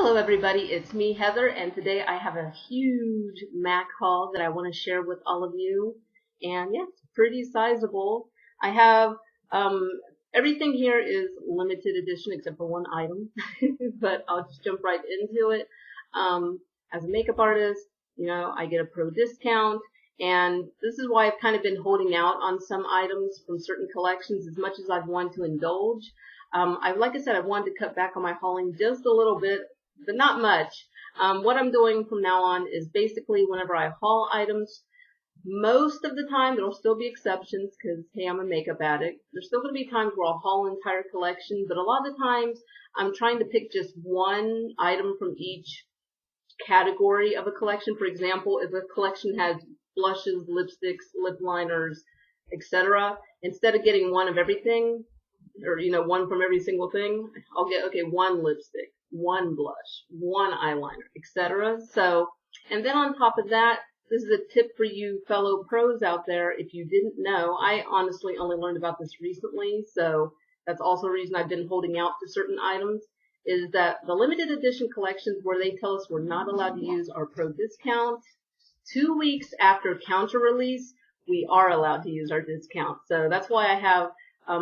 Hello everybody, it's me Heather, and today I have a huge MAC haul that I want to share with all of you. And yes, pretty sizable. I have everything here is limited edition except for one item, but I'll just jump right into it. As a makeup artist, I get a pro discount, and this is why I've kind of been holding out on some items from certain collections as much as I've wanted to indulge. Like I said, I've wanted to cut back on my hauling just a little bit, but not much. What I'm doing from now on is basically whenever I haul items, most of the time, there'll still be exceptions because, hey, I'm a makeup addict. There's still going to be times where I'll haul an entire collection, but a lot of the times I'm trying to pick just one item from each category of a collection. For example, if a collection has blushes, lipsticks, lip liners, etc., instead of getting one of everything, or one from every single thing, I'll get one lipstick, one blush, one eyeliner, etc. So, and then on top of that, this is a tip for you fellow pros out there. If you didn't know, I honestly only learned about this recently, so that's also a reason I've been holding out to certain items, is that the limited edition collections where they tell us we're not allowed to use our pro discounts, 2 weeks after counter release, we are allowed to use our discount. So that's why I have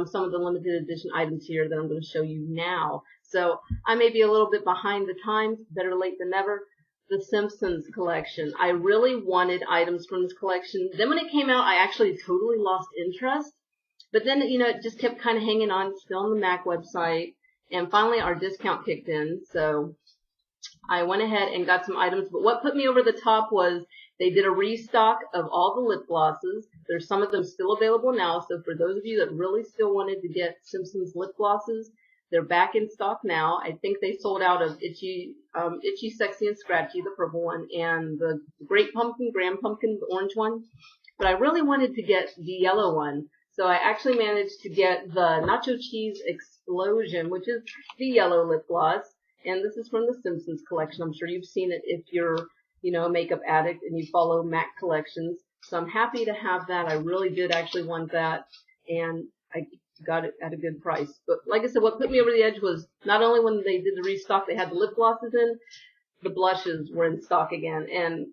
some of the limited edition items here that I'm going to show you now. So I may be a little bit behind the times, better late than never. The Simpsons collection. I really wanted items from this collection. Then when it came out, I actually totally lost interest. But then, it just kept kind of hanging on, still on the MAC website. And finally, our discount kicked in. So I went ahead and got some items. But what put me over the top was they did a restock of all the lip glosses. There's some of them still available now. So for those of you that really still wanted to get Simpsons lip glosses, they're back in stock now. I think they sold out of Itchy, Sexy, and Scratchy, the purple one, and the Great Pumpkin, Grand Pumpkin, the orange one. But I really wanted to get the yellow one. So I actually managed to get the Nacho Cheese Explosion, which is the yellow lip gloss. And this is from the Simpsons collection. I'm sure you've seen it if you're, a makeup addict and you follow MAC collections. So I'm happy to have that. I really did actually want that. And I got it at a good price. But like I said, what put me over the edge was not only when they did the restock, they had the lip glosses in, the blushes were in stock again. And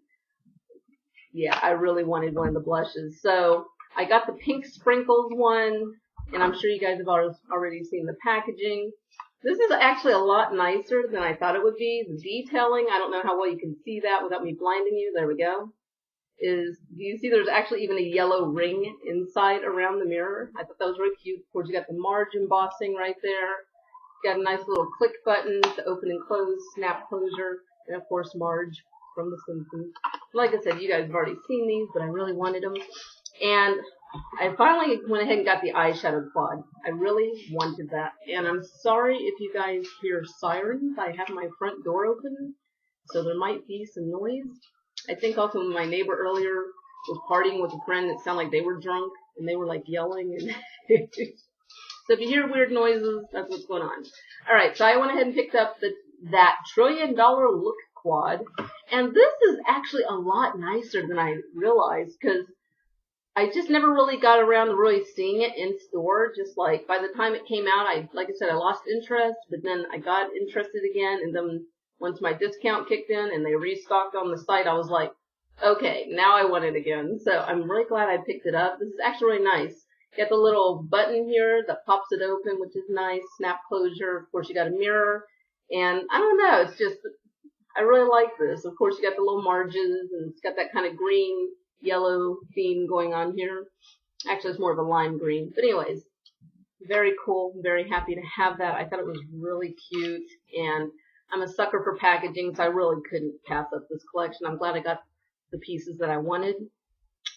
yeah, I really wanted one of the blushes. So I got the pink sprinkles one, and I'm sure you guys have already seen the packaging. This is actually a lot nicer than I thought it would be. The detailing, I don't know how well you can see that without me blinding you. There we go. Do you see there's actually even a yellow ring inside around the mirror? I thought that was really cute. Of course, you got the Marge embossing right there. Got a nice little click button to open and close, snap closure, and of course Marge from The Simpsons. Like I said, you guys have already seen these, but I really wanted them. And I finally went ahead and got the eyeshadow quad. I really wanted that. And I'm sorry if you guys hear sirens. I have my front door open, so there might be some noise. I think also my neighbor earlier was partying with a friend that sounded like they were drunk, and they were like yelling. And so if you hear weird noises, that's what's going on. All right, so I went ahead and picked up that $1 trillion look quad. And this is actually a lot nicer than I realized, because I just never really got around to really seeing it in store. Just like by the time it came out, like I said, I lost interest, but then I got interested again. And then once my discount kicked in and they restocked on the site, I was like, okay, now I want it again. So I'm really glad I picked it up. This is actually really nice. You got the little button here that pops it open, which is nice. Snap closure. Of course, you got a mirror. And I don't know, it's just, I really like this. Of course, you got the little marges, and it's got that kind of green yellow theme going on here. Actually, it's more of a lime green. But anyways, very cool. I'm very happy to have that. I thought it was really cute, and I'm a sucker for packaging, so I really couldn't pass up this collection. I'm glad I got the pieces that I wanted.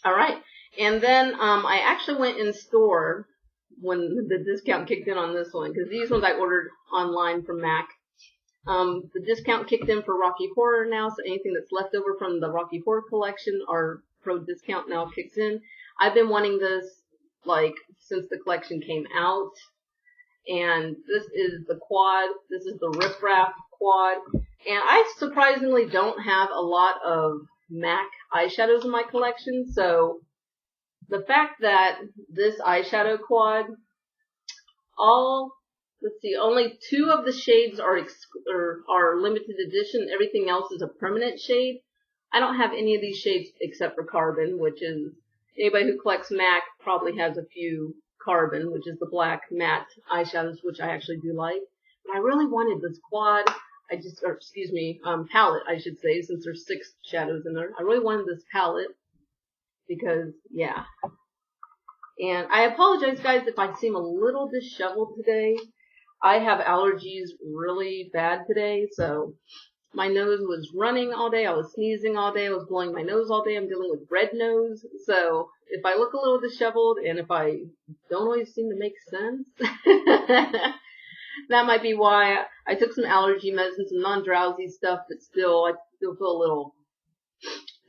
All right, and then I actually went in store when the discount kicked in on this one, because these ones I ordered online from MAC. The discount kicked in for Rocky Horror now, so anything that's left over from the Rocky Horror collection, our pro discount now kicks in. I've been wanting this since the collection came out, and this is the quad. This is the Rip Rap quad, and I surprisingly don't have a lot of MAC eyeshadows in my collection, so the fact that this eyeshadow quad, all let's see, only 2 of the shades are limited edition. Everything else is a permanent shade. I don't have any of these shades except for Carbon, which is, anybody who collects MAC probably has a few Carbon, which is the black matte eyeshadows, which I actually do like. But I really wanted this quad, palette, I should say, since there's 6 shadows in there. I really wanted this palette because, yeah. And I apologize, guys, if I seem a little disheveled today. I have allergies really bad today, so my nose was running all day. I was sneezing all day. I was blowing my nose all day. I'm dealing with red nose. So if I look a little disheveled and if I don't always seem to make sense, that might be why. I took some allergy medicine, some non-drowsy stuff, but still, I still feel a little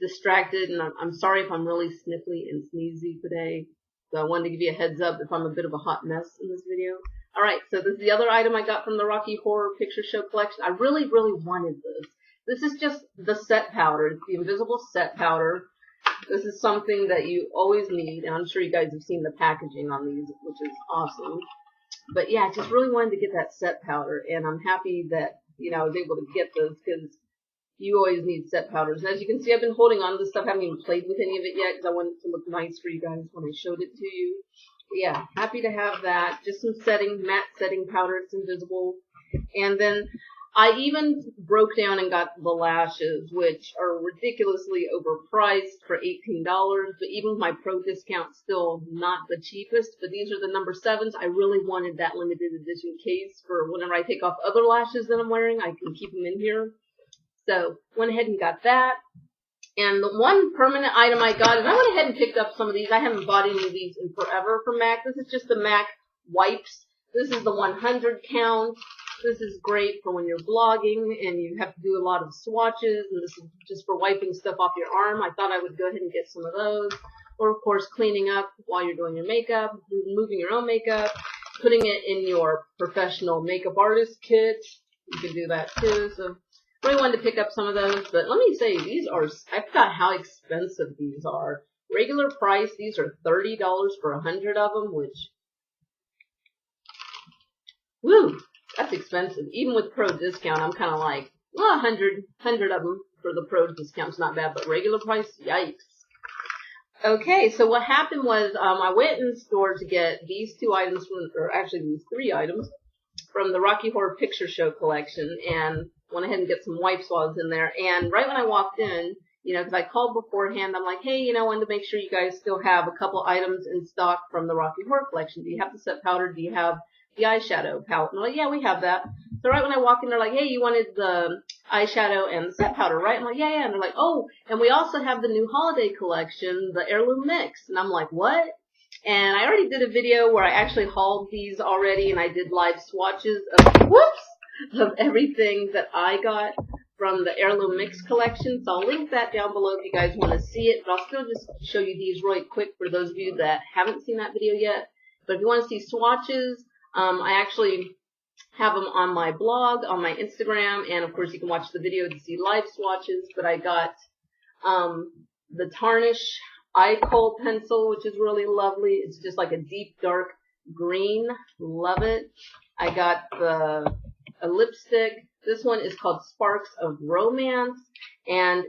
distracted. And I'm sorry if I'm really sniffly and sneezy today. So I wanted to give you a heads up if I'm a bit of a hot mess in this video. Alright, so this is the other item I got from the Rocky Horror Picture Show collection. I really, really wanted this. This is just the set powder. It's the invisible set powder. This is something that you always need, and I'm sure you guys have seen the packaging on these, which is awesome. But yeah, I just really wanted to get that set powder, and I'm happy that, you know, I was able to get this, because you always need set powders. And as you can see, I've been holding on to this stuff. I haven't even played with any of it yet, because I wanted it to look nice for you guys when I showed it to you. Yeah, happy to have that. Just some matte setting powder. It's invisible. And then I even broke down and got the lashes, which are ridiculously overpriced for $18. But even with my pro discount, still not the cheapest. But these are the number 7s. I really wanted that limited edition case for whenever I take off other lashes that I'm wearing. I can keep them in here. So went ahead and got that. And the one permanent item I got, and I went ahead and picked up some of these. I haven't bought any of these in forever from MAC. This is just the MAC wipes. This is the 100 count. This is great for when you're vlogging and you have to do a lot of swatches. And this is just for wiping stuff off your arm. I thought I would go ahead and get some of those. Or, of course, cleaning up while you're doing your makeup, removing your own makeup, putting it in your professional makeup artist kit. You can do that too. So I really wanted to pick up some of those, but let me say, these are, I forgot how expensive these are. Regular price, these are $30 for 100 of them, which, woo, that's expensive. Even with pro discount, I'm kind of like, well, 100 of them for the pro discount's not bad, but regular price, yikes. Okay, so what happened was, I went in the store to get these 2 items, or actually these 3 items, from the Rocky Horror Picture Show collection, and went ahead and get some wipes while I was in there. And right when I walked in, you know, because I called beforehand, I'm like, hey, you know, I wanted to make sure you guys still have a couple items in stock from the Rocky Horror collection. Do you have the set powder? Do you have the eyeshadow palette? And I'm like, yeah, we have that. So right when I walk in, they're like, hey, you wanted the eyeshadow and the set powder, right? I'm like, yeah. And they're like, oh, and we also have the new holiday collection, the Heirloom Mix. And I'm like, what? And I already did a video where I actually hauled these already, and I did live swatches of everything that I got from the Heirloom Mix collection. So I'll link that down below if you guys want to see it. But I'll still just show you these really quick for those of you that haven't seen that video yet. But if you want to see swatches, I actually have them on my blog, on my Instagram, and of course you can watch the video to see live swatches. But I got the Tarnish Eye Kohl pencil, which is really lovely. It's just like a deep dark green. Love it. I got a lipstick. This one is called Sparks of Romance, and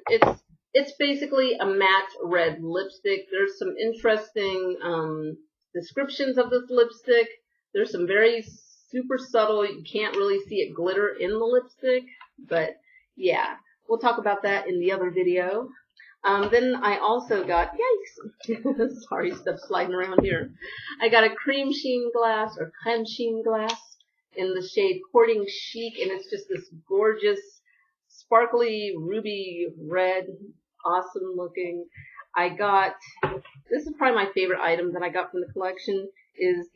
it's basically a matte red lipstick. There's some interesting descriptions of this lipstick. There's some very super subtle, you can't really see it glitter in the lipstick, but yeah, we'll talk about that in the other video. Then I also got, yikes, sorry, stuff sliding around here. I got a cream sheen glass, or creme sheen glass, in the shade Courting Chic, and it's just this gorgeous, sparkly ruby red, awesome looking. I got, this is probably my favorite item that I got from the collection, is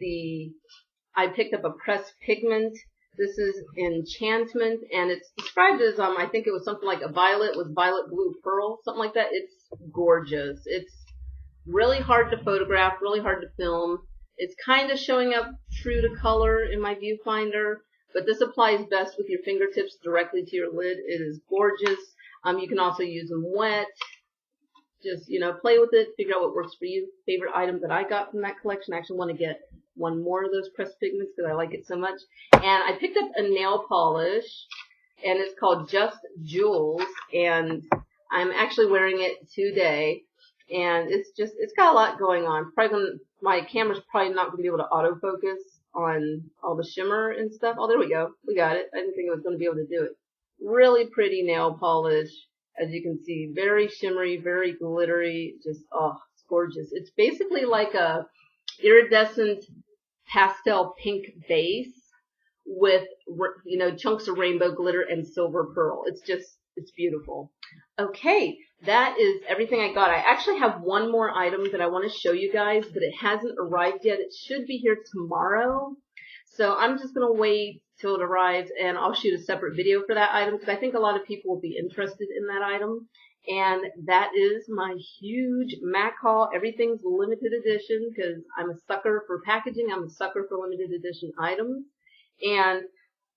I picked up a pressed pigment. This is Enchantment, and it's described as, I think it was something like a violet with violet blue pearl, something like that. It's gorgeous. It's really hard to photograph, really hard to film. It's kind of showing up true to color in my viewfinder, but this applies best with your fingertips directly to your lid. It is gorgeous. You can also use them wet. Just, you know, play with it, figure out what works for you. Favorite item that I got from that collection. I actually want to get one more of those pressed pigments because I like it so much. And I picked up a nail polish, and it's called Just Jewels, and I'm actually wearing it today. And it's got a lot going on. My camera's probably not going to be able to autofocus on all the shimmer and stuff. Oh, there we go. We got it. I didn't think it was going to be able to do it. Really pretty nail polish. As you can see, very shimmery, very glittery. Just, oh, it's gorgeous. It's basically like a iridescent pastel pink base with, you know, chunks of rainbow glitter and silver pearl. It's beautiful. Okay, that is everything I got. I actually have one more item that I want to show you guys, but it hasn't arrived yet. It should be here tomorrow. So I'm just going to wait till it arrives, and I'll shoot a separate video for that item because I think a lot of people will be interested in that item. And that is my huge MAC haul. Everything's limited edition because I'm a sucker for packaging. I'm a sucker for limited edition items. And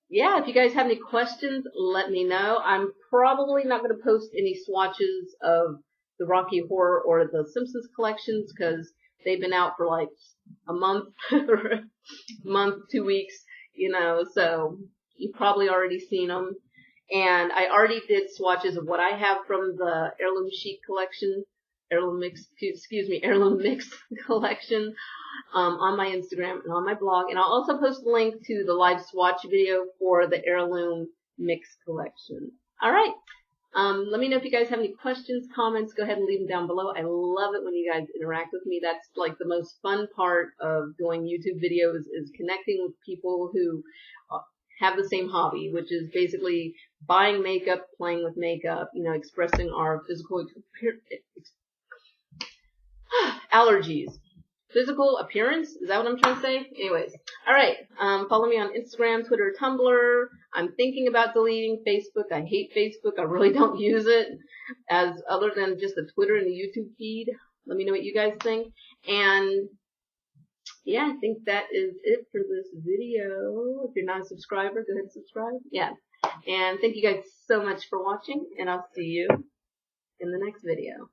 yeah, if you guys have any questions, let me know. I'm probably not going to post any swatches of the Rocky Horror or the Simpsons collections because they've been out for like a month, 2 weeks, you know, so you've probably already seen them. And I already did swatches of what I have from the Heirloom Chic collection, Heirloom Mix collection, on my Instagram and on my blog. And I'll also post a link to the live swatch video for the Heirloom Mix collection. All right. Let me know if you guys have any questions, comments. Go ahead and leave them down below. I love it when you guys interact with me. That's like the most fun part of doing YouTube videos is connecting with people who have the same hobby, which is basically buying makeup, playing with makeup, you know, expressing our allergies. Physical appearance? Is that what I'm trying to say? Anyways. Alright. Follow me on Instagram, Twitter, Tumblr. I'm thinking about deleting Facebook. I hate Facebook. I really don't use it as other than just the Twitter and the YouTube feed. Let me know what you guys think. And yeah, I think that is it for this video. If you're not a subscriber, go ahead and subscribe. Yeah. And thank you guys so much for watching, and I'll see you in the next video.